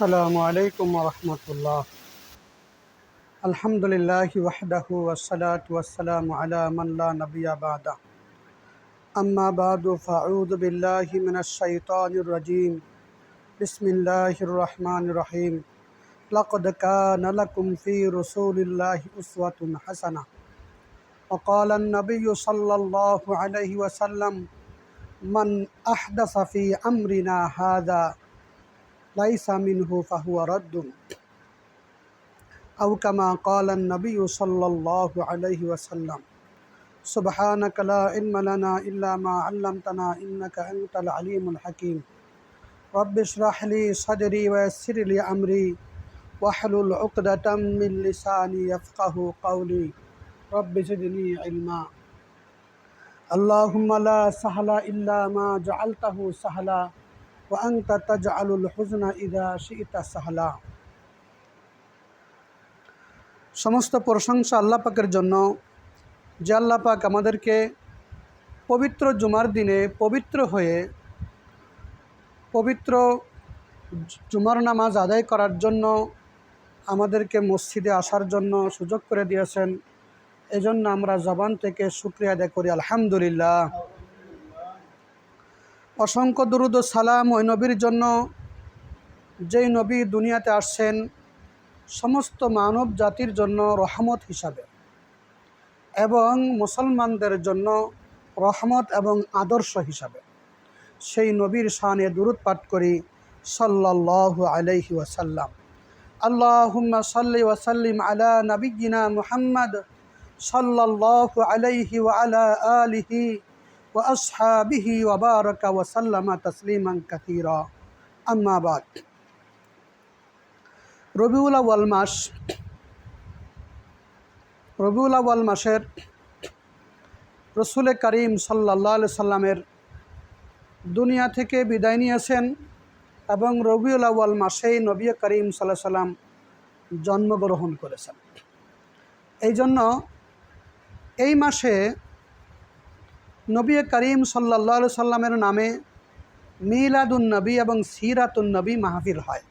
আসসালামু আলাইকুম রহমতুল্লাহ। আলহামদুলিল্লাহি ওয়াহদাহু ওয়াসসালাতু ওয়াসসালামু আলা মান লা নাবিয়্যা বা'দা। আম্মা বা'দু ফাআউযু বিল্লাহি মিনাশ শাইতানির রাজীম। বিসমিল্লাহির রহমানির রহিম। লাকাদ কানা লাকুম ফী রাসূলিল্লাহি উসওয়াতুন হাসানাহ। ওয়া ক্বালা আন-নাবিয়্যু সাল্লাল্লাহু আলাইহি ওয়াসাল্লাম মান আহদাসা ফী আমরিনা হাযা লাইসা মিনহু ফাহুয়া রাদ্দুন। أو كما قال النبي صلى الله عليه وسلم سبحانك لا علم لنا إلا ما علمتنا إنك أنت العليم الحكيم رب اشرح لي صدري ويسر لي أمري واحلل عقدة من لساني يفقه قولي رب زدني علما اللهم لا سهل إلا ما جعلته سهلا وأنت تجعل الحزن إذا شئت سهلا। সমস্ত প্রশংসা আল্লাহ পাকের জন্য, যে আল্লাহ পাক আমাদেরকে পবিত্র জুমার দিনে পবিত্র হয়ে পবিত্র জুমার নামাজ আদায় করার জন্য আমাদেরকে মসজিদে আসার জন্য সুযোগ করে দিয়েছেন। এজন্য আমরা জবান থেকে শুকরিয়া আদায় করি আলহামদুলিল্লাহ। অসংখ্য দুরূদ ও সালাম ওই নবীর জন্য, যেই নবী দুনিয়াতে আসছেন সমস্ত মানব জাতির জন্য রহমত হিসাবে এবং মুসলমানদের জন্য রহমত এবং আদর্শ হিসাবে। সেই নবীর শানে দুরূদ পাঠ করি সাল্লাল্লাহু আলাইহি ওয়াসাল্লাম। আল্লাহুম্মা সাল্লি ওয়া সাল্লিম আলা নাবিয়্যিনা মুহাম্মদ সাল্লাল্লাহু আলাইহি ওয়া আলা আলিহি ওয়া আসহাবিহি ওয়া বারাকা ওয়া সাল্লামা তাসলিমান কাসীরা। আম্মা বাদ। রবিউল আউয়াল মাস, রবিউল আউয়াল মাসের রসুল করিম সাল্লাল্লাহু আলাইহি সাল্লামের দুনিয়া থেকে বিদায় নিয়েছেন এবং রবিউল আউয়াল মাসেই নবী করিম সাল্লাল্লাহু আলাইহি সাল্লাম জন্মগ্রহণ করেছেন। এই জন্য এই মাসে নবী করিম সাল্লাল্লাহু আলাইহি সাল্লামের নামে মিলাদুন নবী এবং সিরাতুন নবী মাহফিল হয়।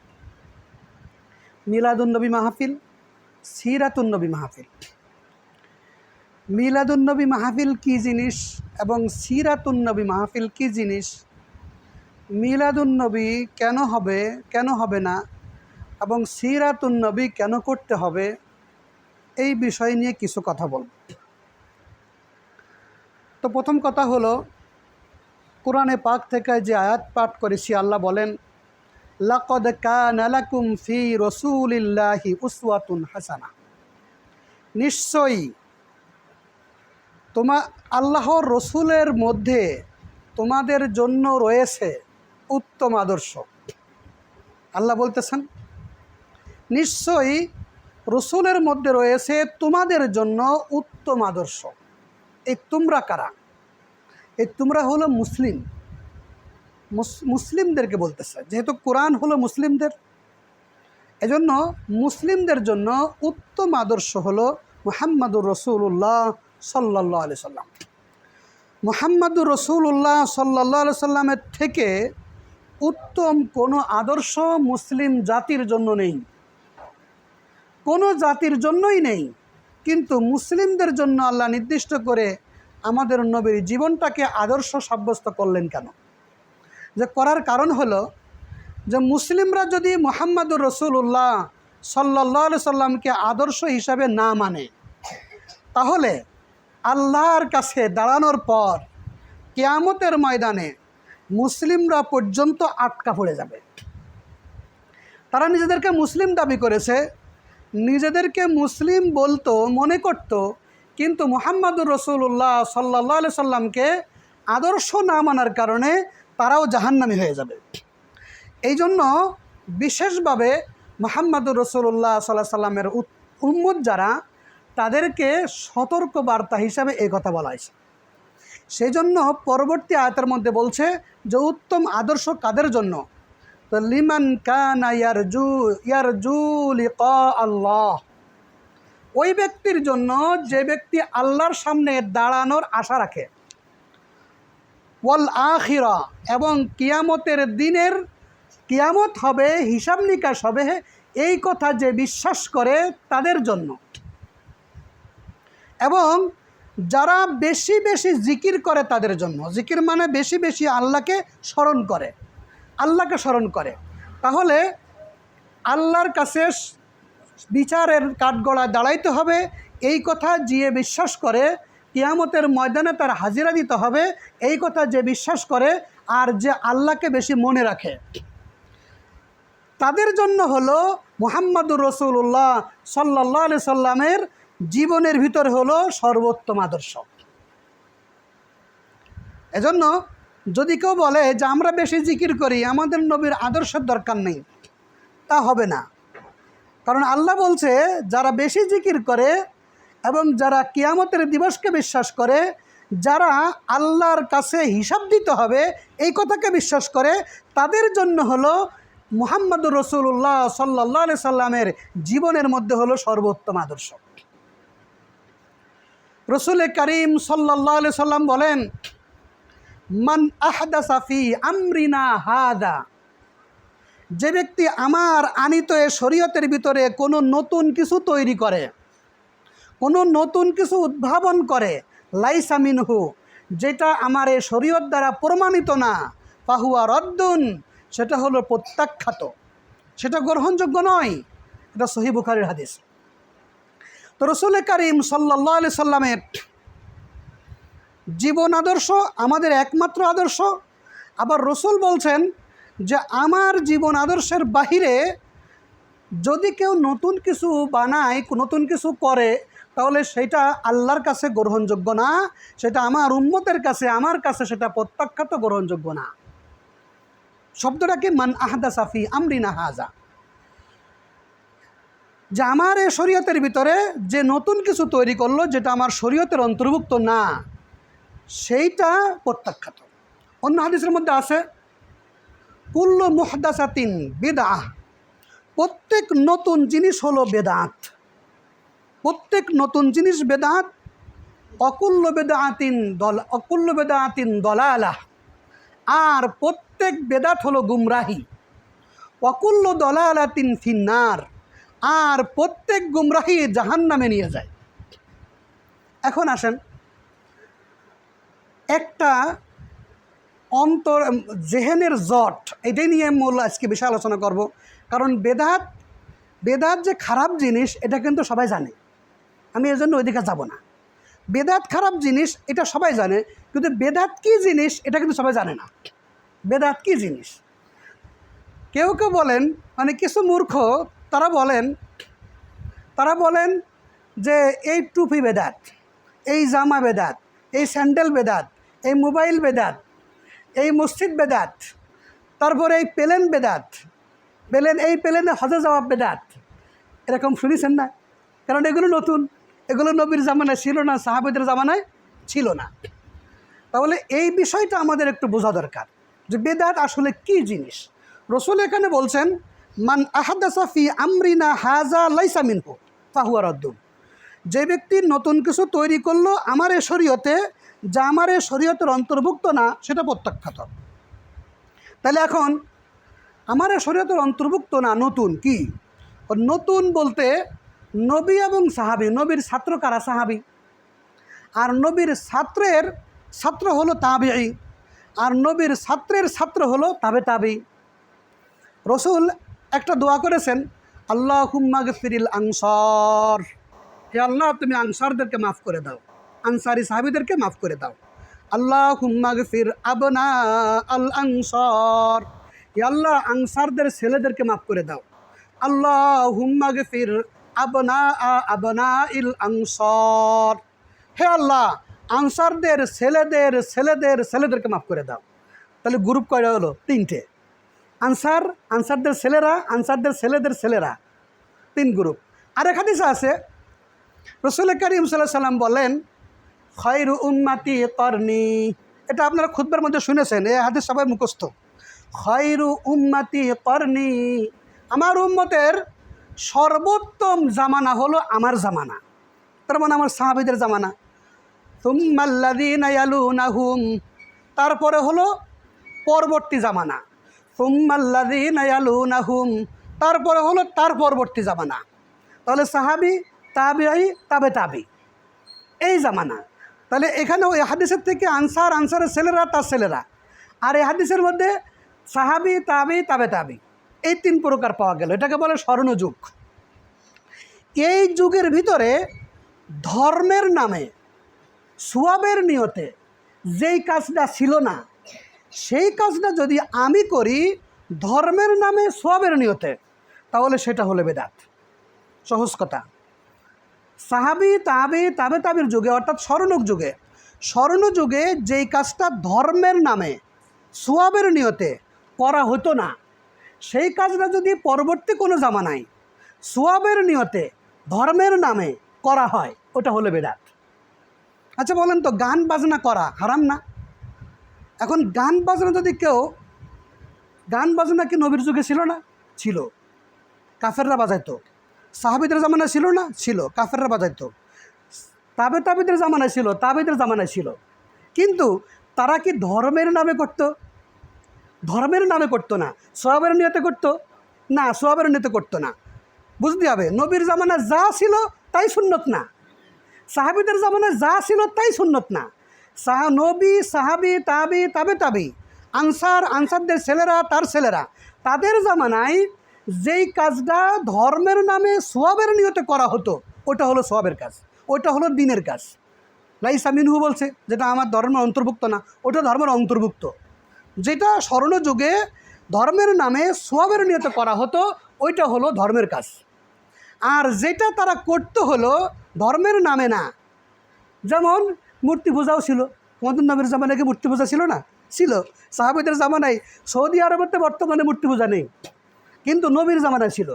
মিলাদুন নবী মাহফিল, সিরাতুন নবী মাহফিল। মিলাদুন নবী মাহফিল কী জিনিস এবং সিরাতুন নবী মাহফিল কী জিনিস, মিলাদুন নবী কেন হবে, কেন হবে না, এবং সিরাতুন নবী কেন করতে হবে, এই বিষয় নিয়ে কিছু কথা বলব। তো প্রথম কথা হলো, কোরআনে পাক থেকে যে আয়াত পাঠ করেছি, আল্লাহ বলেন লাকাদ কানা লাকুম ফী রাসূলিল্লাহি উসওয়াতুন হাসানাহ। নিশ্চয়ই আল্লাহর রসুলের মধ্যে তোমাদের জন্য রয়েছে উত্তম আদর্শ। আল্লাহ বলতেছেন নিশ্চয়ই রসুলের মধ্যে রয়েছে তোমাদের জন্য উত্তম আদর্শ। এই তোমরা কারা? এই তোমরা হলো মুসলিমদেরকে বলতেছে, যেহেতু কোরআন হলো মুসলিমদের, এজন্য মুসলিমদের জন্য উত্তম আদর্শ হলো মুহাম্মাদুর রাসূলুল্লাহ সাল্লাল্লাহু আলাইহি সাল্লাম। মুহাম্মাদুর রাসূলুল্লাহ সাল্লাল্লাহু আলাইহি সাল্লামের থেকে উত্তম কোনো আদর্শ মুসলিম জাতির জন্য নেই, কোনো জাতির জন্যই নেই। কিন্তু মুসলিমদের জন্য আল্লাহ নির্দিষ্ট করে আমাদের নবীর জীবনটাকে আদর্শ সাব্যস্ত করলেন কেন? যে করার কারণ হলো যে মুসলিমরা যদি মুহাম্মাদুর রাসূলুল্লাহ সাল্লাল্লাহু আলাইহি সাল্লামকে আদর্শ হিসাবে না মানে, তাহলে আল্লাহর কাছে দাঁড়ানোর পর কিয়ামতের ময়দানে মুসলিমরা পর্যন্ত আটকা পড়ে যাবে। তারা নিজেদেরকে মুসলিম দাবি করেছে, নিজেদেরকে মুসলিম বলতো, মনে করত, কিন্তু মুহাম্মাদুর রাসূলুল্লাহ সাল্লাল্লাহু আলাইহি সাল্লামকে আদর্শ না মানার কারণে তারাও জাহান্নামী হয়ে যাবে। এই জন্য বিশেষভাবে মুহাম্মাদুর রাসূলুল্লাহ সাল্লাল্লাহু আলাইহি সাল্লামের উম্মত যারা, তাদেরকে সতর্ক বার্তা হিসাবে এই কথা বলা হয়েছে। সেই জন্য পরবর্তী আয়াতের মধ্যে বলছে যে উত্তম আদর্শ কাদের জন্য? তো লিমান কানা ইয়ারজু লিকা আল্লাহ, ওই ব্যক্তির জন্য যে ব্যক্তি আল্লাহর সামনে দাঁড়ানোর আশা রাখে, ওয়াল আখিরা, এবং কিয়ামতের দিনের কিয়ামত হবে, হিসাব নিকাশ হবে, এই কথা যে বিশ্বাস করে তাদের জন্য। এবং যারা বেশি বেশি জিকির করে তাদের জন্য। জিকির মানে বেশি বেশি আল্লাহকে স্মরণ করে, আল্লাহকে স্মরণ করে। তাহলে আল্লাহর কাছে বিচারের কাঠগড়ায় দাঁড়াইতে হবে, এই কথা যে বিশ্বাস করে কিয়ামতের ময়দানে তার হাজিরা দিতে হবে, এই কথা যে বিশ্বাস করে আর যে আল্লাহকে বেশি মনে রাখে, তাদের জন্য হলো মুহাম্মাদুর রাসূলুল্লাহ সাল্লাল্লাহু আলাইহি সাল্লামের জীবনের ভিতরে হলো সর্বোত্তম আদর্শ। এজন্য যদি কেউ বলে যে আমরা বেশি জিকির করি, আমাদের নবীর আদর্শের দরকার নেই, তা হবে না। কারণ আল্লাহ বলছে যারা বেশি জিকির করে এবং যারা কিয়ামতের দিবসকে বিশ্বাস করে, যারা আল্লাহর কাছে হিসাব দিতে হবে এই কথাকে বিশ্বাস করে, তাদের জন্য হলো মুহাম্মাদুর রাসূলুল্লাহ সাল্লাল্লাহু আলাইহি সাল্লামের জীবনের মধ্যে হলো সর্বোত্তম আদর্শ। রাসূল করিম সাল্লাল্লাহু আলাইহি সাল্লাম বলেন, মান আহদাসা ফি আমরিনা হাদা, যে ব্যক্তি আমার আনিত এ শরীয়তের ভিতরে কোনো নতুন কিছু তৈরি করে, কোনো নতুন কিছু উদ্ভাবন করে, লাইসা মিনহু, যেটা আমার এ শরীয়ত দ্বারা প্রমাণিত না, ফাহুয়া রদ্দুন, সেটা হলো প্রত্যাখ্যাত, সেটা গ্রহণযোগ্য নয়। এটা সহিহ বুখারীর হাদিস। তো রাসূল করিম সাল্লাল্লাহু আলাইহি সাল্লামের জীবন আদর্শ আমাদের একমাত্র আদর্শ। আবার রাসূল বলছেন যে আমার জীবন আদর্শের বাহিরে যদি কেউ নতুন কিছু বানায়, নতুন কিছু করে, তাহলে সেটা আল্লাহর কাছে গ্রহণযোগ্য না, সেটা আমার উম্মতের কাছে, আমার কাছে সেটা প্রত্যাখ্যাত, গ্রহণযোগ্য না। শব্দটা কি? মান আহদাসা ফি আমরিনা হাযা, যে আমার এই শরীয়তের ভিতরে যে নতুন কিছু তৈরি করলো যেটা আমার শরীয়তের অন্তর্ভুক্ত না, সেইটা প্রত্যাখ্যাত। অন্য হাদিসের মধ্যে আছে কুল্লু মুহদাসাতিন বিদআহ, প্রত্যেক নতুন জিনিস হলো বেদাত, প্রত্যেক নতুন জিনিস বেদাত। অকুল্লু বেদাতিন দলালাহ, আর প্রত্যেক বেদাত হলো গুমরাহি। অকুল্লু দলালাতিন ফিন্নার, আর প্রত্যেক গুমরাহি জাহান্নামে নিয়ে যায়। এখন আসেন, একটা জেহেনের জট, এটাই নিয়ে মূল আজকে বেশি আলোচনা করব। কারণ বেদাত যে খারাপ জিনিস এটা কিন্তু সবাই জানে, আমি এর জন্য ওইদিকে যাব না। বেদাত খারাপ জিনিস এটা সবাই জানে, কিন্তু বেদাত কী জিনিস এটা কিন্তু সবাই জানে না। বেদাত কী জিনিস? কেউ কেউ বলেন, মানে কিছু মূর্খ তারা বলেন যে এই টুপি বেদাত, এই জামা বেদাত, এই স্যান্ডেল বেদাত, এই মোবাইল বেদাত, এই মসজিদ বেদাত, তারপরে এই প্লেন বেদাত, এই প্লেনে হজে যাওয়া বেদাত। এরকম শুনেছেন না? কারণ এগুলো নতুন, এগুলো নবীর জামানায় ছিল না, সাহাবাদের জামানায় ছিল না। তাহলে এই বিষয়টা আমাদের একটু বোঝা দরকার যে বেদাত আসলে কি জিনিস। রাসূল এখানে বলছেন মান আহদাসা ফি আমরিনা হাযা লাইসা মিনহু ফাহুয়া রাদ্দুন, যে ব্যক্তি নতুন কিছু তৈরি করলো আমার এই শরীয়তে, যা আমার এই শরীয়তের অন্তর্ভুক্ত না, সেটা প্রত্যাখ্যাত। তাহলে এখন আমার এই শরীয়তের অন্তর্ভুক্ত না, নতুন কি? নতুন বলতে নবী এবং সাহাবী, নবীর ছাত্র কারা? সাহাবী। আর নবীর ছাত্রের ছাত্র হলো তাবেঈ, আর নবীর ছাত্রের ছাত্র হলো তাবেঈ। রাসূল একটা দোয়া করেছেন, আল্লাহুম্মা গফিরিল আনসার, হে আল্লাহ তুমি আনসারদেরকে মাফ করে দাও, আনসারি সাহাবীদেরকে মাফ করে দাও। আল্লাহুম্মা গফির আবনা আল আনসার, হে আল্লাহ আনসারদের ছেলেদেরকে মাফ করে দাও। আল্লাহুম্মা গফির আবনা ইল আনসার, হে আল্লাহ আনসারদের ছেলেদেরকে মাফ করে দাও। তাহলে গ্রুপ কয়টা হলো? তিনটে। আনসারদের ছেলেরা, আনসারদের ছেলেরা, তিন গ্রুপ। আর এক হাদিস আছে, রাসূল করিম সাল্লাল্লাহু আলাইহি সাল্লাম বলেন খায়রু উম্মতি করনি, এটা আপনারা খুতবার মধ্যে শুনেছেন, এই হাদিস সবাই মুখস্থ। খায়রু উম্মতি করনি, আমার উম্মতের সর্বোত্তম জামানা হলো আমার জামানা, তার মানে আমার সাহাবীদের জামানা। সুম্মাল্লাযীনা ইয়ালুনাহুম, তারপরে হলো পরবর্তী জামানা। সুম্মাল্লাযীনা ইয়ালুনাহুম, তারপরে হলো তার পরবর্তী জামানা। তাহলে সাহাবি, তাবিঈ, তাবে তাবি, এই জামানা। তাহলে এখানে ওই হাদিসের থেকে আনসারের ছেলেরা, তার ছেলেরা, আর এই হাদিসের মধ্যে সাহাবি, তাবি, তাবে তাবি, এই 3 প্রকার পাওয়া গেল। এটাকে বলে স্বর্ণযুগ। এই যুগের ভিতরে ধর্মের নামে সওয়াবের নিয়তে যেই কাজটা ছিল না, সেই কাজটা যদি আমি করি ধর্মের নামে সওয়াবের নিয়তে, তাহলে সেটা হলো বেদাত। সহজ কথা। সাহাবি, তাবি, তাবে তাবির যুগে, অর্থাৎ স্বর্ণযুগে যেই কাজটা ধর্মের নামে সওয়াবের নিয়তে করা হতো না, সেই কাজটা যদি পরবর্তী কোনো জামানায় সওয়াবের নিয়তে ধর্মের নামে করা হয়, ওটা হলো বেদাত। আচ্ছা বলেন তো, গান বাজনা করা হারাম না? এখন গান বাজনা যদি কেউ, গান বাজনা কি নবীর যুগে ছিল না? ছিল। কাফেররা বাজাইতো। সাহাবীদের জামানায় ছিল না? ছিল, কাফেররা বাজাইতো। তাবিদের জামানায় ছিল, তাবিদের জামানায় ছিল। কিন্তু তারা কি ধর্মের নামে করত? ধর্মের নামে করতো না। সওয়াবের নিয়তে করতো না, সওয়াবের নিয়তে করতো না। বুঝতে হবে, নবীর জামানায় যা ছিল তাই সুন্নত না, সাহাবীদের জামানায় যা ছিল তাই সুন্নত না। নবী, সাহাবি, তাবি, তাবে তাবি, আনসারদের ছেলেরা, তার ছেলেরা, তাদের জামানায় যেই কাজটা ধর্মের নামে সওয়াবের নিয়তে করা হতো, ওটা হলো সওয়াবের কাজ, ওটা হলো দ্বীনের কাজ। লাইসা মিনহু বলছে, যেটা আমার ধর্মের অন্তর্ভুক্ত না, ওটা ধর্মের অন্তর্ভুক্ত। যেটা স্বর্ণযুগে ধর্মের নামে সওয়াবের নিয়তে করা হতো, ওইটা হলো ধর্মের কাজ। আর যেটা তারা করতে হলো ধর্মের নামে না, যেমন মূর্তি পূজাও ছিল। আমাদের নবীর জামানায় কি মূর্তি পূজা ছিল না? ছিল। সাহাবীদের জামানায়, সৌদি আরবেতে বর্তমানে মূর্তি পূজা নেই, কিন্তু নবীর জামানায় ছিল,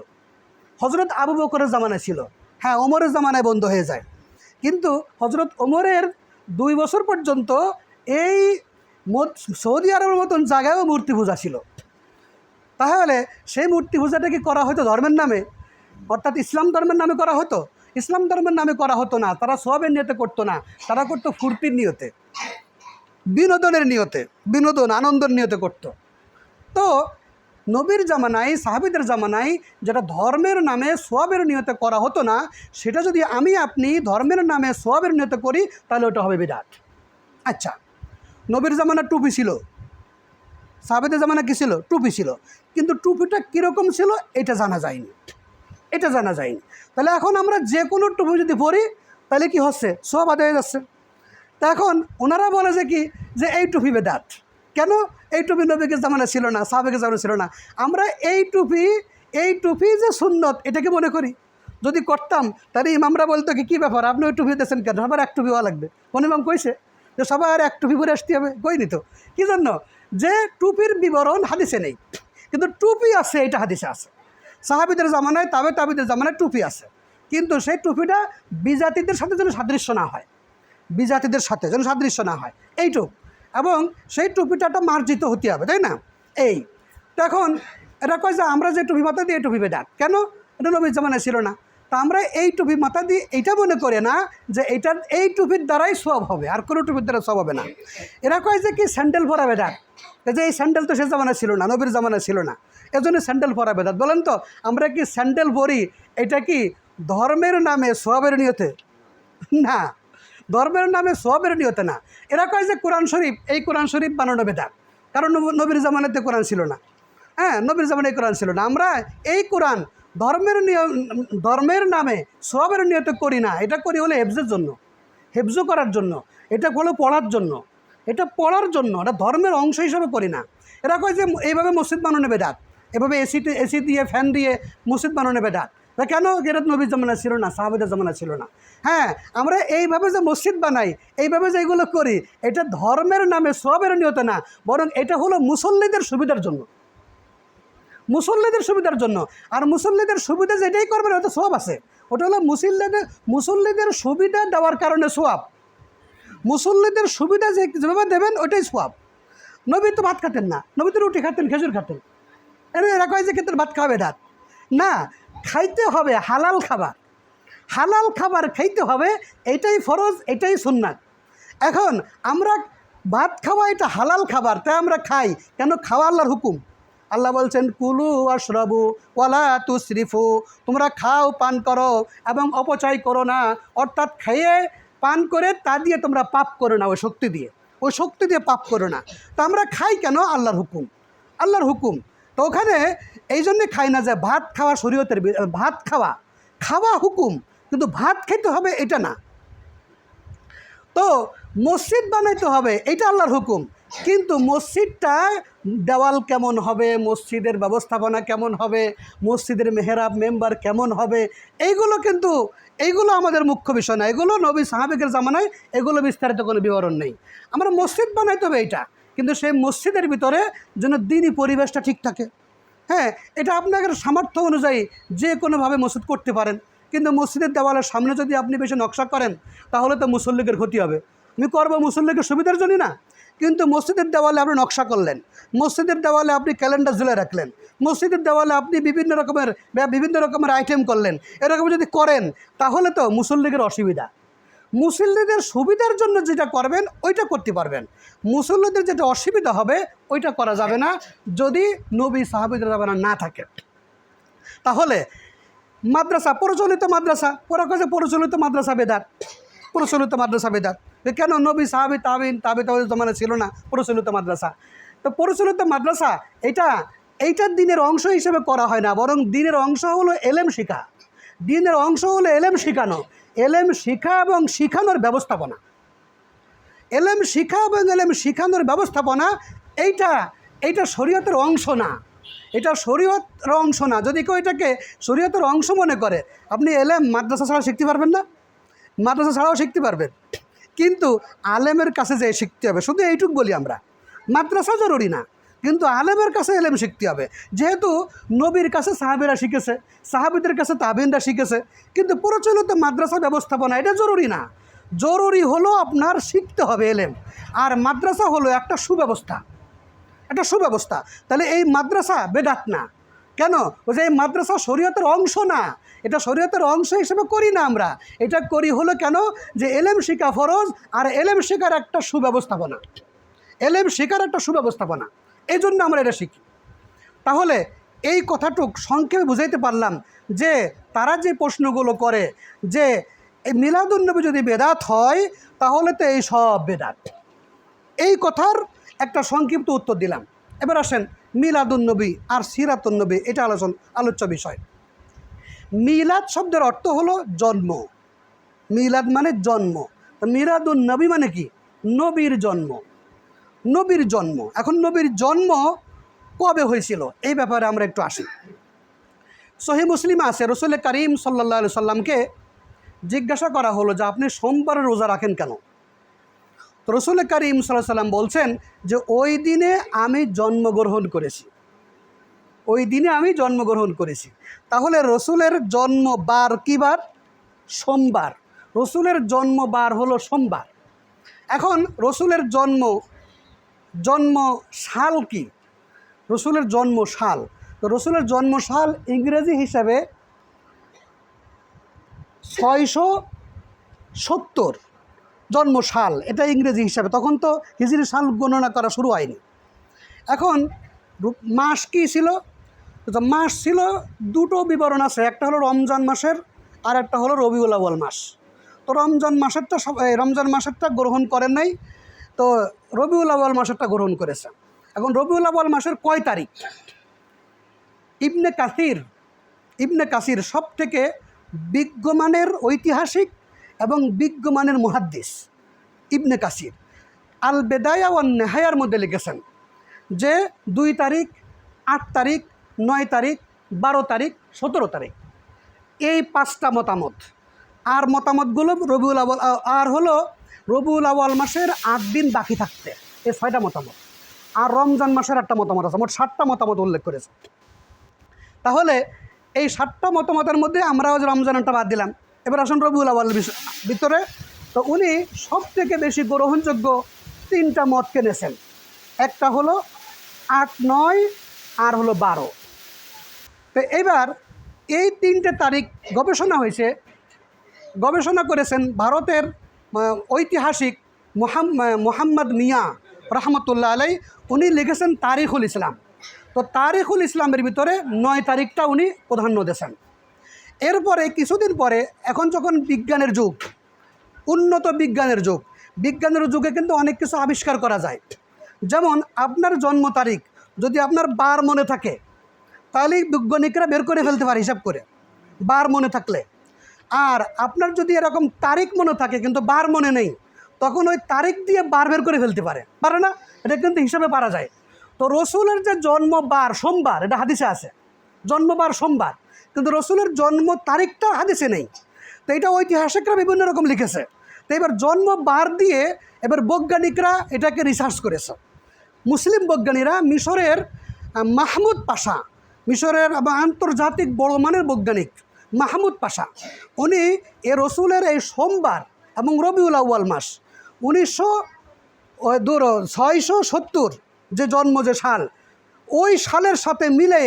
হজরত আবু বকরের জামানায় ছিল। হ্যাঁ, ওমরের জামানায় বন্ধ হয়ে যায়, কিন্তু হজরত ওমরের 2 বছর পর্যন্ত এই সৌদি আরবের মতন জায়গায়ও মূর্তি পূজা ছিল। তাহলে সেই মূর্তি পূজাটা কি করা হতো ধর্মের নামে? অর্থাৎ ইসলাম ধর্মের নামে করা হতো? ইসলাম ধর্মের নামে করা হতো না। তারা সওয়াবের নিয়তে করতো না, তারা করতো ফুর্তির নিয়তে, বিনোদনের নিয়তে, বিনোদন আনন্দের নিয়তে করতো। তো নবীর জামানায়, সাহাবীদের জামানায় যেটা ধর্মের নামে সওয়াবের নিয়তে করা হতো না, সেটা যদি আমি আপনি ধর্মের নামে সওয়াবের নিয়তে করি, তাহলে ওটা হবে বিদআত। আচ্ছা, নবীর জামানায় টুপি ছিল, সাহাবীদের জামানায় কী ছিল? টুপি ছিল, কিন্তু টুপিটা কীরকম ছিল এটা জানা যায়নি, এটা জানা যায়নি। তাহলে এখন আমরা যে কোনো টুপি যদি পরি, তাহলে কি হচ্ছে? সওয়াব আদায় হয়ে যাচ্ছে। তা এখন ওনারা বলে যে কি, যে এই টুপি বেদাত। কেন? এই টুপি নবীকে জামানা ছিল না, সাহাবাকে জামানা ছিল না। আমরা এই টুপি যে সুন্নত, এটাকে মনে করি। যদি করতাম তাহলে ইমামরা বলতো কি, কী ব্যাপার আপনি ওই টুপি দিয়েছেন কেন? আবার এক টুপি হওয়া লাগবে। কোন ইমাম কইছে যে সবাই আর এক টুপি পরে আসতে হবে? কইনি তো। কী জন্য? যে টুপির বিবরণ হাদিসে নেই, কিন্তু টুপি আছে, এটা হাদিসে আছে। সাহাবীদের জামানায়, তাবিদের জামানায় টুপি আছে, কিন্তু সেই টুপিটা বিজাতিদের সাথে যেন সাদৃশ্য না হয়, বিজাতিদের সাথে যেন সাদৃশ্য না হয়, এইটুক। এবং সেই টুপিটা মার্জিত হতে হবে, তাই না? এই তো এখন এটা কয় যে আমরা যে টুপি মাথা দিই, এই টুপি বেদাত। কেন? এটা নবীর জামানায় ছিল না। তা আমরা এই টুপি মাথা দিই, এইটা মনে করে না যে এই টুপির দ্বারাই সওয়াব হবে, আর কোনো টুপির দ্বারা সওয়াব হবে না। এরা কয় যে কি স্যান্ডেল পরা বেদাত, যে এই স্যান্ডেল তো সে জামানায় ছিল না, নবীর জামানায় ছিল না, এজন্য স্যান্ডেল পরা বেদাত। বলেন তো, আমরা কি স্যান্ডেল পরি, এটা কি ধর্মের নামে সওয়াবের নিয়তে? না, ধর্মের নামে সওয়াবের নিয়তে না। এরা কয় যে কোরআন শরীফ, এই কোরআন শরীফ বানানো বেদাত, কারণ নবীর জামানাতে কোরআন ছিল না। হ্যাঁ, নবীর জামানায় কোরআন ছিল না। আমরা এই কোরআন ধর্মের নামে সওয়াবের নিয়তে করি না, এটা করি হলে হেফজের জন্য, হেফজ করার জন্য, এটা হলো পড়ার জন্য, এটা পড়ার জন্য, এটা ধর্মের অংশ হিসাবে করি না। এরা কয় যে এইভাবে মসজিদ বানানো বেদাত, এভাবে এসি দিয়ে ফ্যান দিয়ে মসজিদ বানানো বেদাত। কেন? এটা নবীর জামানা ছিল না, সাহাবীদের জামানা ছিল না। হ্যাঁ, আমরা এইভাবে যে মসজিদ বানাই, এইভাবে যে এগুলো করি, এটা ধর্মের নামে সওয়াবের নিয়তে না, বরং এটা হলো মুসল্লিদের সুবিধার জন্য, মুসল্লিদের সুবিধার জন্য। আর মুসল্লিদের সুবিধা যেটাই করবেন ওটা সওয়াব আছে, ওটা হলো মুসল্লিদের সুবিধা দেওয়ার কারণে সওয়াব। মুসল্লিদের সুবিধা যেভাবে দেবেন ওইটাই সওয়াব। নবী তো ভাত খাতেন না, নবী তো রুটি খাতেন, খেজুর খাতেন। এরা কয় যে ক্ষেত্রে ভাত খাওয়া বেদাত। না, খাইতে হবে হালাল খাবার, হালাল খাবার খাইতে হবে, এটাই ফরজ, এটাই সুন্নাত। এখন আমরা ভাত খাওয়া এটা হালাল খাবার, তাই আমরা খাই। কেন? খাওয়া আল্লাহর হুকুম, আল্লাহ বলছেন কুলু আশরাবু ওয়ালা তুসরিফু, তোমরা খাও পান করো এবং অপচয় করো না, অর্থাৎ খেয়ে পান করে তা দিয়ে তোমরা পাপ করো না, ওই শক্তি দিয়ে পাপ করো না। তো আমরা খাই কেন? আল্লাহর হুকুম। তো ওখানে এই জন্যে খাই না যে ভাত খাওয়া শরীয়তের, ভাত খাওয়া হুকুম, কিন্তু ভাত খেতে হবে এটা না। তো মসজিদ বানাইতে হবে এটা আল্লাহর হুকুম, কিন্তু মসজিদটা দেওয়াল কেমন হবে, মসজিদের ব্যবস্থাপনা কেমন হবে, মসজিদের মেহরাব মেম্বার কেমন হবে, এইগুলো আমাদের মুখ্য বিষয় না। এগুলো নবী সাহাবেকের জামানায় এগুলো বিস্তারিত কোনো বিবরণ নেই। আমরা মসজিদ বানাইতে হবে এইটা, কিন্তু সেই মসজিদের ভিতরে যেন দিনই পরিবেশটা ঠিক থাকে। হ্যাঁ, এটা আপনাদের সামর্থ্য অনুযায়ী যে কোনোভাবে মসজিদ করতে পারেন, কিন্তু মসজিদের দেওয়ালের সামনে যদি আপনি বেশি নকশা করেন তাহলে তো মুসল্লিদের ক্ষতি হবে। আমি করবো মুসল্লিকে সুবিধার জন্য না, কিন্তু মসজিদের দেওয়ালে আপনি নকশা করলেন, মসজিদের দেওয়ালে আপনি ক্যালেন্ডার ঝুলে রাখলেন, মসজিদের দেওয়ালে আপনি বিভিন্ন রকমের আইটেম করলেন, এরকম যদি করেন তাহলে তো মুসল্লিদের অসুবিধা। মুসল্লিদের সুবিধার জন্য যেটা করবেন ওইটা করতে পারবেন, মুসল্লিদের যেটা অসুবিধা হবে ওইটা করা যাবে না যদি নবী সাহাবীদের জামানা না থাকে। তাহলে মাদ্রাসা, প্রচলিত মাদ্রাসা, ওরা কাছে প্রচলিত মাদ্রাসা বেদাত, কেন? নবী সাহাবী তাবিন জমানা ছিল না প্রচলিত মাদ্রাসা। তো প্রচলিত মাদ্রাসা এইটার দিনের অংশ হিসেবে করা হয় না, বরং দিনের অংশ হলো এলেম শিখা, এলেম শিখা এবং শিখানোর ব্যবস্থাপনা, এইটা শরীয়তের অংশ না, যদি কেউ এটাকে শরীয়তের অংশ মনে করে, আপনি এলেম মাদ্রাসা ছাড়া শিখতে পারবেন না, মাদ্রাসা ছাড়াও শিখতে পারবেন, কিন্তু আলেমের কাছে যেয়ে শিখতে হবে। শুধু এইটুক বলি আমরা, মাদ্রাসা জরুরি না, কিন্তু আলেমের কাছে এলেম শিখতে হবে। যেহেতু নবীর কাছে সাহাবীরা শিখেছে, সাহাবীদের কাছে তাবিনরা শিখেছে, কিন্তু প্রচলিত মাদ্রাসা ব্যবস্থাপনা এটা জরুরি না। জরুরি হলো আপনার শিখতে হবে এলেম, আর মাদ্রাসা হলো একটা সুব্যবস্থা। তাহলে এই মাদ্রাসা বেদাত না। কেন? যে এই মাদ্রাসা শরীয়তের অংশ না, এটা শরীয়তের অংশ হিসেবে করি না আমরা, এটা করি হলো কেন? যে এলেম শিখা ফরজ, আর এলেম শেখার একটা সুব্যবস্থাপনা, এই জন্য আমরা এটা শিখি। তাহলে এই কথাটুক সংক্ষেপে বুঝাইতে পারলাম যে তারা যে প্রশ্নগুলো করে যে এই মিলাদুন্নবী যদি বেদাত হয় তাহলে তো এই সব বেদাত, এই কথার একটা সংক্ষিপ্ত উত্তর দিলাম। এবার আসেন মিলাদুন্নবী আর সিরাতুন্নবী, এটা আলোচ্য বিষয়। মিলাদ শব্দের অর্থ হলো জন্ম, মিলাদ মানে জন্ম, মিলাদুন্নবী মানে কি? নবীর জন্ম। এখন নবীর জন্ম কবে হয়েছিল এই ব্যাপারে আমরা একটু আসি। সহিহ মুসলিমে আছে, রাসূল করিম সাল্লাল্লাহু আলাইহি সাল্লামকে জিজ্ঞাসা করা হলো যে আপনি সোমবারের রোজা রাখেন কেন? তো রাসূল করিম সাল্লাল্লাহু আলাইহি সাল্লাম বলছেন যে ওই দিনে আমি জন্মগ্রহণ করেছি। তাহলে রসুলের জন্মবার কী বার? সোমবার। রসুলের জন্মবার হলো সোমবার। এখন রসুলের জন্ম সাল কি? রসুলের জন্ম সাল, তো রসুলের জন্ম সাল ইংরেজি হিসাবে 670 জন্ম সাল, এটা ইংরেজি হিসাবে। তখন তো হিজরি সাল গণনা করা শুরু হয়নি। এখন মাস কি ছিল? তো মাস ছিল দুটো বিবরণ আছে, একটা হলো রমজান মাসের আর একটা হলো রবিউল আউয়াল মাস। তো রমজান মাসেরটা গ্রহণ করেন নাই, তো রবিউল আউয়াল মাসেরটা গ্রহণ করেছে। এখন রবিউল আউয়াল মাসের কয় তারিখ? ইবনে কাসির সব থেকে বিজ্ঞমানের ঐতিহাসিক এবং বিজ্ঞমানের মুহাদ্দিস ইবনে কাসির আল বেদায়া ওয়ান নেহায়ার মধ্যে লিখেছেন যে 2 তারিখ, 8 তারিখ, 9 তারিখ, 12 তারিখ, 17 তারিখ, এই 5টা মতামত। আর মতামতগুলো রবিউল আউয়াল মাসের 8 দিন বাকি থাকতে, এই 6টা মতামত। আর রমজান মাসের একটা মতামত আছে, মোট 7টা মতামত উল্লেখ করেছে। তাহলে এই 7টা মতামতের মধ্যে আমরা রমজানটা বাদ দিলাম। এবার আসুন রবিউল আউয়াল ভিতরে, তো উনি সব থেকে বেশি গ্রহণযোগ্য 3টা মতকে নেছেন। একটা হলো 8, 9 আর হলো 12। তো এবার এই 3টে তারিখ গবেষণা করেছেন ভারতের ঐতিহাসিক মোহাম্মদ মিয়া রহমতুল্লাহ আলাই। উনি লিখেছেন তারিখুল ইসলাম। তো তো তারিখুল ইসলামের ভিতরে 9 তারিখটা উনি প্রাধান্য দিয়েছেন। এরপরে কিছুদিন পরে, এখন যখন বিজ্ঞানের যুগ, উন্নত বিজ্ঞানের যুগ, বিজ্ঞানের যুগে কিন্তু অনেক কিছু আবিষ্কার করা যায়। যেমন আপনার জন্ম তারিখ যদি আপনার বার মনে থাকে, তাহলেই বৈজ্ঞানিকরা বের করে ফেলতে পারে হিসাব করে, বার মনে থাকলে। আর আপনার যদি এরকম তারিখ মনে থাকে কিন্তু বার মনে নেই, তখন ওই তারিখ দিয়ে বার বের করে ফেলতে পারে না? এটা কিন্তু হিসাবে পারা যায়। তো রসুলের যে জন্মবার সোমবার, এটা হাদিসে আছে, জন্মবার সোমবার, কিন্তু রসুলের জন্ম তারিখটা হাদিসে নেই। তো এটা ঐতিহাসিকরা বিভিন্ন রকম লিখেছে। তো এবার জন্মবার দিয়ে এবার বৈজ্ঞানিকরা এটাকে রিসার্চ করেছে। মুসলিম বৈজ্ঞানিকরা মিশরের মাহমুদ পাশা, মিশরের আন্তর্জাতিক বড় মানের বৈজ্ঞানিক মাহমুদ পাশা, উনি এ রসুলের এই সোমবার এবং রবিউল আউয়াল মাস 670 যে জন্ম যে সাল, ওই সালের সাথে মিলে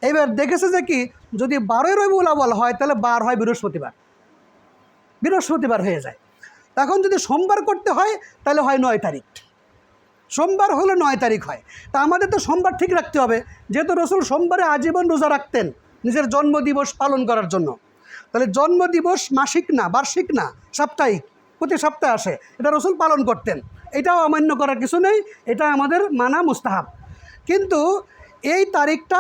এবার দেখেছে যে কি, যদি 12 রবিউল আউয়াল হয় তাহলে 12 হয় বৃহস্পতিবার হয়ে যায়। এখন যদি সোমবার করতে হয় তাহলে হয় 9 তারিখ, সোমবার হলে 9 তারিখ হয়। তা আমাদের তো সোমবার ঠিক রাখতে হবে, যেহেতু রসুল সোমবারে আজীবন রোজা রাখতেন নিজের জন্মদিবস পালন করার জন্য। তাহলে জন্মদিবস মাসিক না, বার্ষিক না, সাপ্তাহিক, প্রতি সপ্তাহে আসে, এটা রসুল পালন করতেন। এটাও অমান্য করার কিছু নেই, এটা আমাদের মানা মুস্তাহাব। কিন্তু এই তারিখটা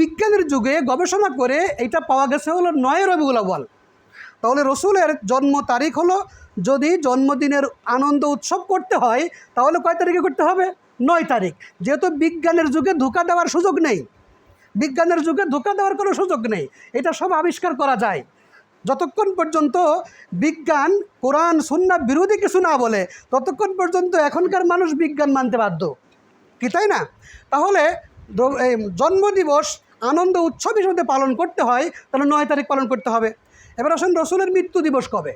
বিজ্ঞানের যুগে গবেষণা করে এটা পাওয়া গেছে হলো 9 রবিউল আউয়াল। তাহলে রসুলের জন্ম তারিখ হলো, যদি জন্মদিনের আনন্দ উৎসব করতে হয় তাহলে কয় তারিখে করতে হবে? 9 তারিখ। যেহেতু বিজ্ঞানের যুগে ধোঁকা দেওয়ার সুযোগ নেই, বিজ্ঞানের যুগে ধোঁকা দেওয়ার কোনো সুযোগ নেই, এটা সব আবিষ্কার করা যায়। যতক্ষণ পর্যন্ত বিজ্ঞান কোরআন সুন্নাহ বিরোধী কিছু না বলে, ততক্ষণ পর্যন্ত এখনকার মানুষ বিজ্ঞান মানতে বাধ্য, কি তাই না? তাহলে এই জন্মদিবস আনন্দ উৎসব হিসেবে পালন করতে হয়, তাহলে 9 তারিখ পালন করতে হবে। এবার আসুন, রসুলের মৃত্যু দিবস কবে?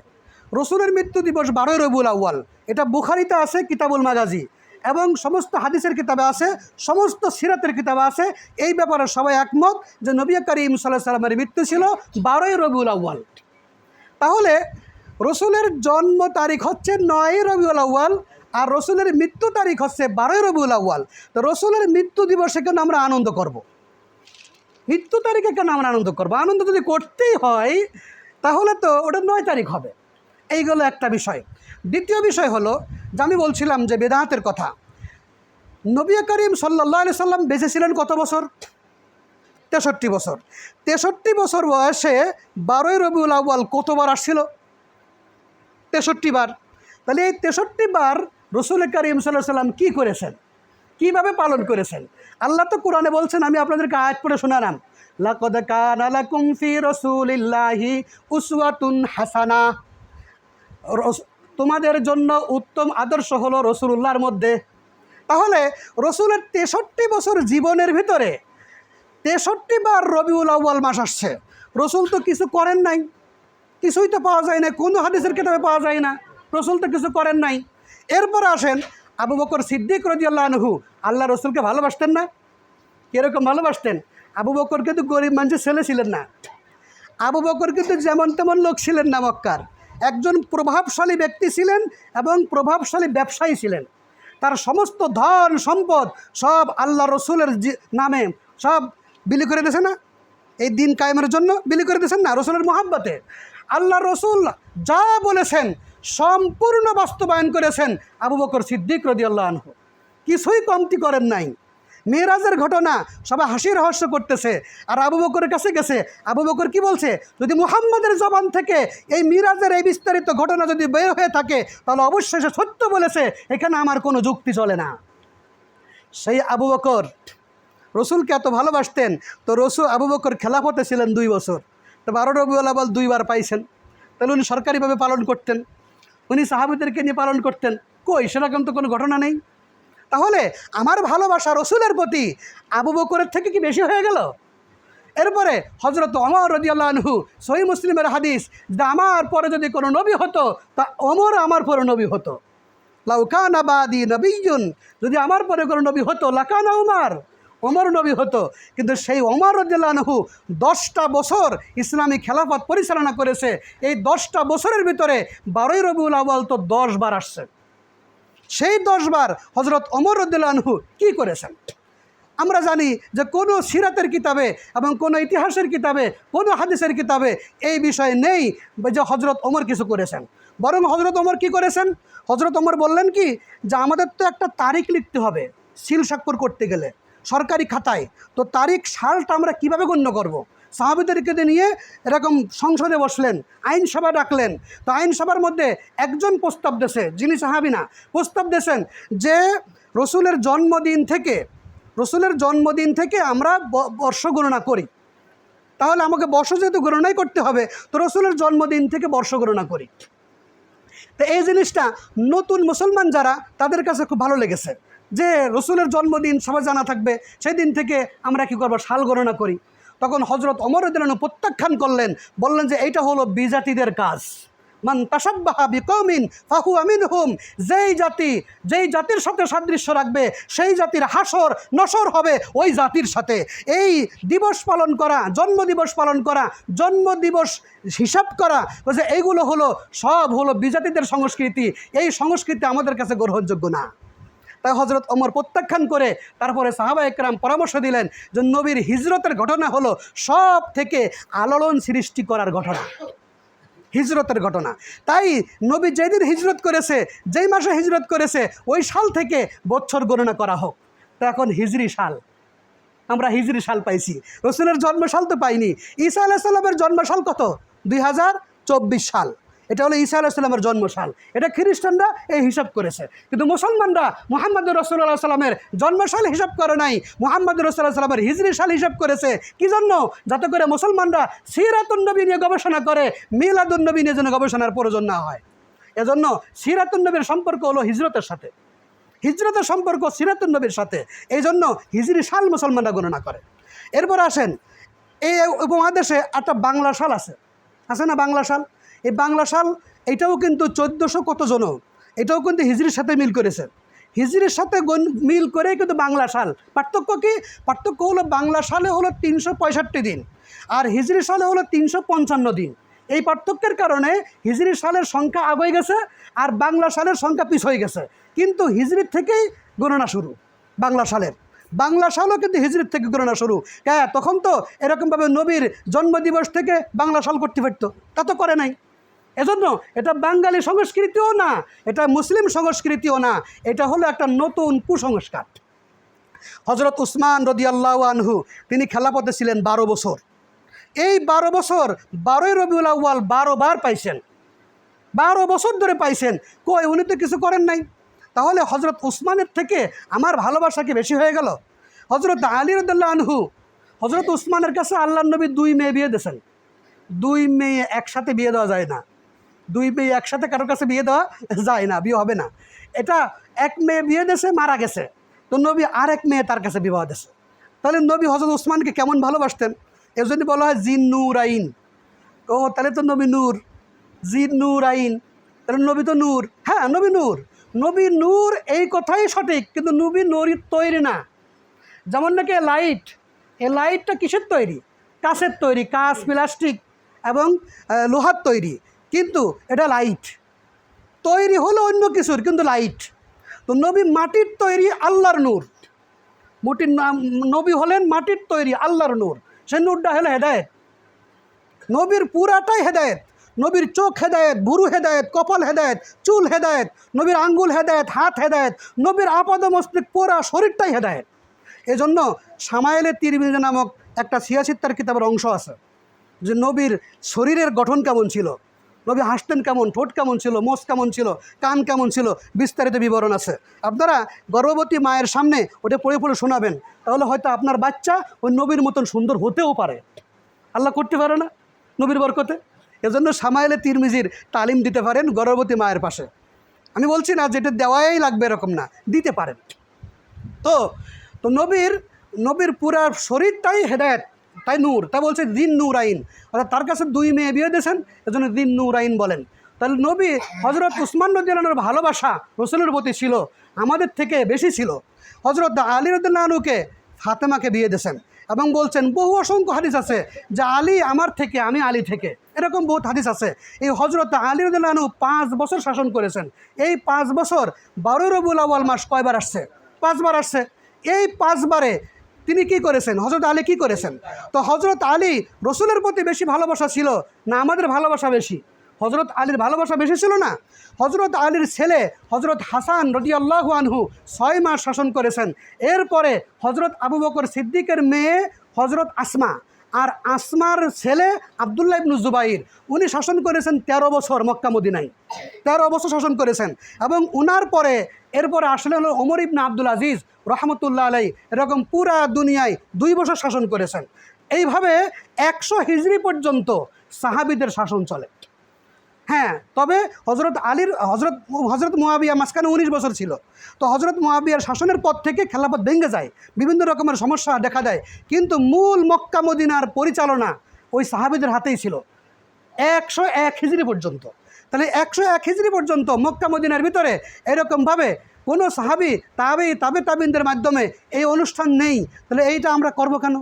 রসুলের মৃত্যু দিবস 12 রবিউল আউয়াল। এটা বুখারিতে আছে কিতাবুল মাগাজি, এবং সমস্ত হাদিসের কিতাবে আছে, সমস্ত সিরাতের কিতাবে আছে। এই ব্যাপারে সবাই একমত যে নবী করিম সাল্লাল্লাহু আলাইহি সাল্লামের মৃত্যু ছিল 12 রবিউল আউয়াল। তাহলে রসুলের জন্ম তারিখ হচ্ছে 9 রবিউল আউয়াল, আর রসুলের মৃত্যু তারিখ হচ্ছে 12 রবিউল আউয়াল। তো রসুলের মৃত্যু দিবসে কেন আমরা আনন্দ করব? মৃত্যু তারিখে কেন আমরা আনন্দ করব? আনন্দ যদি করতেই হয় তাহলে তো ওটা 9 তারিখ হবে। এইগুলো একটা বিষয়। দ্বিতীয় বিষয় হলো, যে আমি বলছিলাম যে বেদাতের কথা, নবী করিম সাল্লাল্লাহু আলাইহি সাল্লাম বেঁচে ছিলেন কত বছর? 63 বছর। 63 বছর বয়সে 12 রবিউল আউয়াল কতবার আসছিল? 63 বার। তাহলে এই 63 বার রসুল করিম সাল্লাল্লাহু আলাইহি সাল্লাম কী করেছেন, কীভাবে পালন করেছেন? আল্লাহ তো কোরআনে বলছেন, আমি আপনাদেরকে আয়াত পড়ে শোনালাম, লাকাদ কানা লাকুম ফি রাসূলিল্লাহি উসওয়াতুন হাসানা, তোমাদের জন্য উত্তম আদর্শ হলো রসুলুল্লাহর মধ্যে। তাহলে রসুলের 63 বছর জীবনের ভিতরে 63 বার রবিউল আউয়াল মাস আসছে। রসুল তো কিছু করেন নাই, কিছুই তো পাওয়া যায় না, কোনো হাদিসের কিতাবে পাওয়া যায় না, রসুল তো কিছু করেন নাই। এরপর আসেন আবু বকর সিদ্দিক রাদিয়াল্লাহু আনহু, আল্লাহ রসুলকে ভালোবাসতেন না? কীরকম ভালোবাসতেন? আবু বকর কিন্তু গরিব মানুষের ছেলে ছিলেন না, আবু বকর কিন্তু যেমন তেমন লোক ছিলেন না, মক্কার একজন প্রভাবশালী ব্যক্তি ছিলেন এবং প্রভাবশালী ব্যবসায়ী ছিলেন। তার সমস্ত ধন সম্পদ সব আল্লাহ রসুলের নামে সব বিলি করে দিয়েছে না, এই দিন কায়েমের জন্য বিলি করে দিয়েছেন না, রসুলের মহাব্বতে। আল্লাহ রসুল যা বলেছেন সম্পূর্ণ বাস্তবায়ন করেছেন আবু বকর সিদ্দিক রাদিয়াল্লাহু আনহু, কিছুই কমতি করেন নাই। মেরাজের ঘটনা সবাই হাসি রহস্য করতেছে, আর আবু বকরের কাছে গেছে, আবু বকর কি বলছে, যদি মুহাম্মাদের জবান থেকে এই মিরাজের এই বিস্তারিত ঘটনা যদি বের হয়ে থাকে তাহলে অবশ্যই সে সত্য বলেছে, এখানে আমার কোনো যুক্তি চলে না। সেই আবু বকর রসুলকে এত ভালোবাসতেন, তো আবু বকর খেলাফতে ছিলেন 2 বছর, তো 12 রবিউল আউয়াল 2 বার পাইছেন, তাহলে উনি সরকারিভাবে পালন করতেন, উনি সাহাবীদেরকে নিয়ে পালন করতেন, কই সেরকম তো কোনো ঘটনা নেই। তাহলে আমার ভালোবাসা রসুলের প্রতি আবু বকরের থেকে কি বেশি হয়ে গেল? এরপরে হযরত ওমর রাদিয়াল্লাহু আনহু, সহিহ মুসলিমের হাদিস, যে আমার পরে যদি কোনো নবী হতো তা ওমর আমার পরে নবী হতো। লাউ কানা বাদি নবিয়্যুন, যদি আমার পরে কোনো নবী হতো লাকানা ওমর, ওমর নবী হতো। কিন্তু সেই ওমর রাদিয়াল্লাহু আনহু 10টা বছর ইসলামী খেলাফত পরিচালনা করেছে। এই 10টা বছরের ভিতরে 12 রবিউল আউয়াল তো 10 বার আসছে। সেই 10 বার হযরত ওমর রাদিয়াল্লাহু আনহু কী করেছেন? আমরা জানি যে কোনো সিরাতের কিতাবে এবং কোনো ইতিহাসের কিতাবে, কোনো হাদিসের কিতাবে এই বিষয়ে নেই যে হজরত ওমর কিছু করেছেন। বরং হজরত ওমর কী করেছেন? হজরত ওমর বললেন কি, যে আমাদের তো একটা তারিখ লিখতে হবে সিল স্বাক্ষর করতে গেলে সরকারি খাতায়, তো তারিখ সালটা আমরা কিভাবে গণ্য করব। সাহাবীদেরকে নিয়ে এরকম সংসদে বসলেন, আইনসভা ডাকলেন। তো আইনসভার মধ্যে একজন প্রস্তাব দেশে, যিনি সাহাবী না, প্রস্তাব দেশেন যে রসুলের জন্মদিন থেকে আমরা বর্ষ গণনা করি। তাহলে আমাকে বর্ষ যেহেতু গণনাই করতে হবে, তো রসুলের জন্মদিন থেকে বর্ষ গণনা করি। তো এই জিনিসটা নতুন মুসলমান যারা, তাদের কাছে খুব ভালো লেগেছে যে রসুলের জন্মদিন সবাই জানা থাকবে, সেই দিন থেকে আমরা কী করবো, সাল গণনা করি। তখন হজরত ওমর রাদিয়াল্লাহু আনহু প্রত্যাখ্যান করলেন, বললেন যে এইটা হলো বিজাতিদের কাজ। মান তাশাব্বাহা বিকওমিন ফাহুয়া মিনহুম, যেই জাতির সাথে সাদৃশ্য রাখবে সেই জাতির হাসর নসর হবে ওই জাতির সাথে। এই দিবস পালন করা, জন্মদিবস পালন করা, জন্মদিবস হিসাব করা, যে এইগুলো সব হলো বিজাতিদের সংস্কৃতি, এই সংস্কৃতি আমাদের কাছে গ্রহণযোগ্য না। তাই হজরত ওমর প্রত্যাখ্যান করে তারপরে সাহাবায়ে কেরাম পরামর্শ দিলেন যে নবীর হিজরতের ঘটনা হলো সব থেকে আলোড়ন সৃষ্টি করার ঘটনা, হিজরতের ঘটনা। তাই নবী যেদিন হিজরত করেছে, যেই মাসে হিজরত করেছে, ওই সাল থেকে বছর গণনা করা হোক। তো এখন হিজরি সাল, আমরা হিজরি সাল পাইছি, রসুলের জন্মসাল তো পাইনি। ঈসা আলাইহিস সালামের জন্মসাল কত? 2024 সাল। এটা হলো ঈসা আলাইহিস সালামের জন্মসাল। এটা খ্রিস্টানরা এই হিসাব করেছে, কিন্তু মুসলমানরা মুহাম্মদুর রাসূলুল্লাহ সাল্লামের জন্মসাল হিসাব করে নাই, মুহাম্মদুর রাসূলুল্লাহ সাল্লামের হিজরি সাল হিসাব করেছে। কি জন্য? যাতে করে মুসলমানরা সিরাতুন নবী নিয়ে গবেষণা করে, মিলাদুন নবী নিয়ে যেন গবেষণার প্রয়োজন না হয়। এজন্য সিরাতুন নবীর সম্পর্ক হলো হিজরতের সাথে, হিজরতের সম্পর্ক সিরাতুন নবীর সাথে। এই জন্য হিজরি সাল মুসলমানরা গণনা করে। এরপর আসেন, এই উপমহাদেশে একটা বাংলা সাল আছে না, বাংলা সাল। এই বাংলা সাল এটাও কিন্তু 1400 কত জন, এটাও কিন্তু হিজরির সাথে মিল করেছে। হিজরির সাথে মিল করেই কিন্তু বাংলা সাল। পার্থক্য কি? পার্থক্য হলো বাংলা সালে হলো 365 দিন, আর হিজরি সালে হলো 355 দিন। এই পার্থক্যের কারণে হিজরি সালের সংখ্যা আগে গেছে আর বাংলা সালের সংখ্যা পিছ হয়ে গেছে। কিন্তু হিজরির থেকেই গণনা শুরু বাংলা সালের। বাংলা সালও কিন্তু হিজরির থেকে গণনা শুরু। হ্যাঁ, তখন তো এরকমভাবে নবীর জন্মদিবস থেকে বাংলা সাল করতে পারত, তা তো করে নাই। এজন্য এটা বাঙালি সংস্কৃতিও না, এটা মুসলিম সংস্কৃতিও না, এটা হলো একটা নতুন কুসংস্কার। হজরত উসমান রাদিয়াল্লাহু আনহু তিনি খেলাফতে ছিলেন 12 বছর। এই 12 বছর 12ই রবিউল আউয়াল 12 বার পাইছেন, 12 বছর ধরে পাইছেন। কই, উনি তো কিছু করেন নাই। তাহলে হজরত উসমানের থেকে আমার ভালোবাসা কি বেশি হয়ে গেল? হজরত আলী রাদিয়াল্লাহু আনহু হজরত উসমানের কাছে আল্লাহর নবী 2 মেয়ে বিয়ে দিয়েছেন। 2 মেয়ে একসাথে বিয়ে দেওয়া যায় না, 2 মেয়ে একসাথে কারোর কাছে বিয়ে দেওয়া যায় না, বিয়ে হবে না। এটা এক মেয়ে বিয়ে দিয়েছে, মারা গেছে, তো নবী আরেক মেয়ে তার কাছে বিবাহ দিয়েছে। তাহলে নবী হজরত উসমানকে কেমন ভালোবাসতেন? এর জন্য বলা হয় জিন নূর আইন। ও তাহলে তো নবী নূর, জিন নূর আইন, তাহলে নবী তো নূর। হ্যাঁ, নবী নূর, নবী নূর, এই কথাই সঠিক, কিন্তু নবী নূর তৈরি না। যেমন নাকি লাইট, এই লাইটটা কিসের তৈরি? কাঁচের তৈরি, কাঁচ, প্লাস্টিক এবং লোহার তৈরি, কিন্তু এটা লাইট তৈরি হলো অন্য কিছুর, কিন্তু লাইট। তো নবী মাটির তৈরি, আল্লাহর নূর। নবী হলেন মাটির তৈরি, আল্লাহর নূর। সে নূরটা হলো হেদায়েত। নবীর পুরাটাই হেদায়েত। নবীর চোখ হেদায়েত, ভুরু হেদায়েত, কপাল হেদায়েত, চুল হেদায়েত, নবীর আঙ্গুল হেদায়েত, হাত হেদায়েত, নবীর আপাদ মস্তক পুরা শরীরটাই হেদায়েত। এজন্য শামায়েলে তিরমিজি নামক একটা সিয়াসিত্তার কিতাবের অংশ আছে, যে নবীর শরীরের গঠন কেমন ছিল, নবী হাসতেন কেমন, ঠোঁট কেমন ছিল, মোষ কেমন ছিল, কান কেমন ছিল, বিস্তারিত বিবরণ আছে। আপনারা গর্ভবতী মায়ের সামনে ওটা পড়ে পড়ে শোনাবেন, তাহলে হয়তো আপনার বাচ্চা ওই নবীর মতন সুন্দর হতেও পারে। আল্লাহ করতে পারে না নবীর বরকতে। এজন্য শামায়েলে তিরমিজির তালিম দিতে পারেন গর্ভবতী মায়ের পাশে। আমি বলছি না যেটা দেওয়াই লাগবে এরকম না, দিতে পারেন। তো নবীর পুরা শরীরটাই হেদায়েত, তাই নূর, তাই বলছে দিন নূর আইন। অর্থাৎ তার কাছে 2 মেয়ে বিয়ে দিয়েছেন, এজন্য দিন নূর আইন বলেন। তাহলে নবী হজরত উসমান রাদিয়াল্লাহু আনহুর ভালোবাসা রসুলের প্রতি ছিল আমাদের থেকে বেশি ছিল। হজরত আলী রাদিয়াল্লাহু আনহুকে ফাতেমাকে বিয়ে দিয়েছেন, এবং বলছেন বহু অসংখ্য হাদিস আছে যে আলী আমার থেকে, আমি আলী থেকে, এরকম বহুত হাদিস আছে। এই হজরত আলী রাদিয়াল্লাহু আনহু 5 বছর শাসন করেছেন। এই 5 বছর 12 রবিউল আউয়াল মাস কয়বার আসছে? 5 বার আসছে। এই 5 বারে তিনি কি করেছেন, হজরত আলী কি করেছেন? তো হজরত আলী রসুলের প্রতি বেশি ভালোবাসা ছিল না আমাদের ভালোবাসা বেশি? হজরত আলীর ভালোবাসা বেশি ছিল না? হজরত আলীর ছেলে হজরত হাসান রাদিয়াল্লাহু আনহু 6 মাস শাসন করেছেন। এরপরে হজরত আবু বকর সিদ্দিকের মেয়ে হজরত আসমা, আর আসমার ছেলে আবদুল্লাহ ইবনু জুবাইর, উনি শাসন করেছেন 13 বছর মক্কা মদিনায়, 13 বছর শাসন করেছেন। এবং উনার পরে এরপরে আসলে হলো ওমর ইবনে আব্দুল আজিজ রহমতুল্লাহ আলাই, এরকম পুরা দুনিয়ায় 2 বছর শাসন করেছেন। এইভাবে 100 হিজরি পর্যন্ত সাহাবীদের শাসন চলে। হ্যাঁ, তবে হজরত আলীর হজরত মুয়াবিয়া মাঝখানে 19 বছর ছিল। তো হজরত মুয়াবিয়ার শাসনের পর থেকে খেলাফত ভেঙে যায়, বিভিন্ন রকমের সমস্যা দেখা দেয়, কিন্তু মূল মক্কা মদিনার পরিচালনা ওই সাহাবীদের হাতেই ছিল 101 হিজরি পর্যন্ত। তাহলে 101 হিজরি পর্যন্ত মক্কা মদিনার ভিতরে এরকমভাবে কোনো সাহাবী তাবিনদের মাধ্যমে এই অনুষ্ঠান নেই। তাহলে এইটা আমরা করব কেন?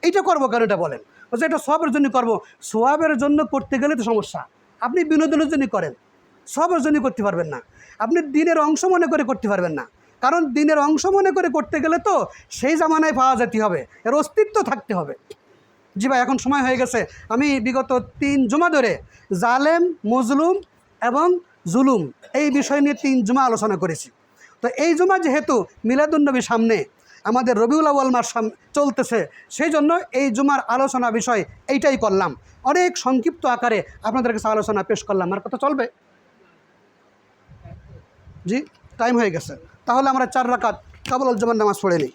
এইটা করবো কেন এটা বলেন? বলছে এটা সবের জন্য করবো। সোয়াবের জন্য করতে গেলে তো সমস্যা। আপনি বিনোদনের জন্য করেন, সবের জন্য করতে পারবেন না। আপনি দিনের অংশ মনে করে করতে পারবেন না, কারণ দিনের অংশ মনে করে করতে গেলে তো সেই জামানায় পাওয়া যেতে হবে, এর অস্তিত্ব থাকতে হবে। জি ভাই, এখন সময় হয়ে গেছে। আমি বিগত 3 জুমা ধরে জালেম, মজলুম এবং জুলুম এই বিষয় নিয়ে 3 জুমা আলোচনা করেছি। তো এই জুমা যেহেতু মিলাদুন্নবী সামনে, আমাদের রবিউল আউয়াল মাস চলতেছে, সেই জন্য এই জুমার আলোচনা বিষয় এইটাই করলাম। অনেক সংক্ষিপ্ত আকারে আপনাদের কাছে আলোচনা পেশ করলাম। আমার কথা চলবে? জি, টাইম হয়ে গেছে। তাহলে আমরা 4 রাকাত কাবুল জামার নামাজ পড়ে নিই।